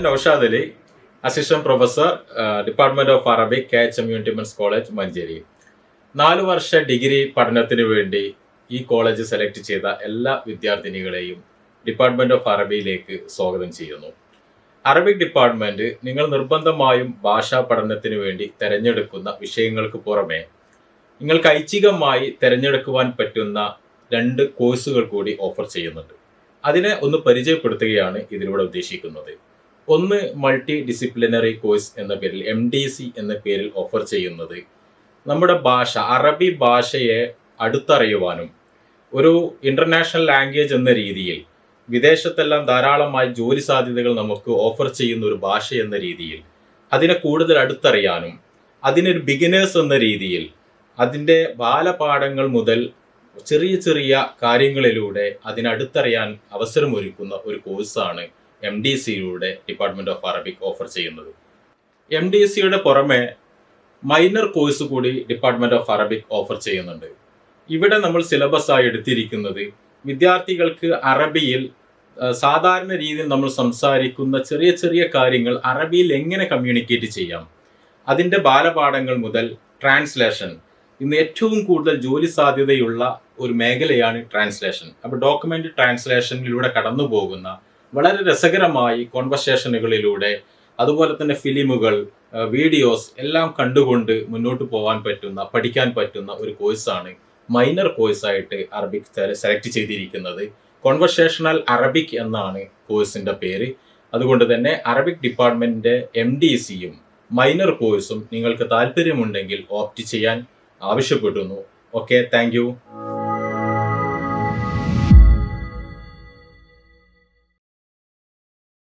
Naushad Ali, assistant professor, department of Arabic, KHM unity women's college, Manjeri. 4 Varsha degree പഠനത്തിന് വേണ്ടി ഈ college select ചെയ്ത എല്ലാ വിദ്യാർത്ഥിനികളെയും ഡിപ്പാർട്ട്മെന്റ് ഓഫ് അറബിയിലേക്ക് സ്വാഗതം ചെയ്യുന്നു. അറബിക് ഡിപ്പാർട്ട്മെന്റ് നിങ്ങൾ നിർബന്ധമായും ഭാഷാ പഠനത്തിന് വേണ്ടി തിരഞ്ഞെടുക്കുന്ന വിഷയങ്ങൾക്ക് പുറമെ നിങ്ങൾക്ക് ഐച്ഛികമായി തിരഞ്ഞെടുക്കുവാൻ പറ്റുന്ന 2 കോഴ്സുകൾ കൂടി ഓഫർ ചെയ്യുന്നുണ്ട്. അതിനെ ഒന്ന് പരിചയപ്പെടുത്തുകയാണ് ഇതിലൂടെ ഉദ്ദേശിക്കുന്നത്. ഒന്ന് മൾട്ടി ഡിസിപ്ലിനറി കോഴ്സ് എന്ന പേരിൽ MDC എന്ന പേരിൽ ഓഫർ ചെയ്യുന്നത് നമ്മുടെ ഭാഷ, അറബി ഭാഷയെ അടുത്തറിയുവാനും ഒരു ഇന്റർനാഷണൽ ലാംഗ്വേജ് എന്ന രീതിയിൽ വിദേശത്തെല്ലാം ധാരാളമായി ജോലി സാധ്യതകൾ നമുക്ക് ഓഫർ ചെയ്യുന്ന ഒരു ഭാഷ എന്ന രീതിയിൽ അതിനെ കൂടുതൽ അടുത്തറിയാനും അതിനൊരു ബിഗിനേഴ്സ് എന്ന രീതിയിൽ അതിൻ്റെ ബാലപാഠങ്ങൾ മുതൽ ചെറിയ ചെറിയ കാര്യങ്ങളിലൂടെ അതിനടുത്തറിയാൻ അവസരമൊരുക്കുന്ന ഒരു കോഴ്സാണ് MDCയിലൂടെ ഡിപ്പാർട്ട്മെന്റ് ഓഫ് അറബിക് ഓഫർ ചെയ്യുന്നത്. MDCയുടെ പുറമെ മൈനർ കോഴ്സ് കൂടി ഡിപ്പാർട്ട്മെന്റ് ഓഫ് അറബിക് ഓഫർ ചെയ്യുന്നുണ്ട്. ഇവിടെ നമ്മൾ സിലബസ് ആയി എടുത്തിരിക്കുന്നത് വിദ്യാർത്ഥികൾക്ക് അറബിയിൽ സാധാരണ രീതിയിൽ നമ്മൾ സംസാരിക്കുന്ന ചെറിയ ചെറിയ കാര്യങ്ങൾ അറബിയിൽ എങ്ങനെ കമ്മ്യൂണിക്കേറ്റ് ചെയ്യാം, അതിൻ്റെ ബാലപാഠങ്ങൾ മുതൽ ട്രാൻസ്ലേഷൻ. ഇന്ന് ഏറ്റവും കൂടുതൽ ജോലി സാധ്യതയുള്ള ഒരു മേഖലയാണ് ട്രാൻസ്ലേഷൻ. അപ്പോൾ ഡോക്യുമെന്റ് ട്രാൻസ്ലേഷനിലൂടെ കടന്നു പോകുന്ന വളരെ രസകരമായി കോൺവെർസേഷനുകളിലൂടെ അതുപോലെ തന്നെ ഫിലിമുകൾ, വീഡിയോസ് എല്ലാം കണ്ടുകൊണ്ട് മുന്നോട്ട് പോകാൻ പറ്റുന്ന, പഠിക്കാൻ പറ്റുന്ന ഒരു കോഴ്സാണ് മൈനർ കോഴ്സായിട്ട് അറബിക് സെലക്ട് ചെയ്തിരിക്കുന്നത്. കോൺവെർസേഷണൽ അറബിക് എന്നാണ് കോഴ്സിൻ്റെ പേര്. അതുകൊണ്ട് തന്നെ അറബിക് ഡിപ്പാർട്ട്മെന്റിന്റെ MDCയും മൈനർ കോഴ്സും നിങ്ങൾക്ക് താല്പര്യമുണ്ടെങ്കിൽ ഓപ്റ്റ് ചെയ്യാൻ ആവശ്യപ്പെടുന്നു. Okay, thank you.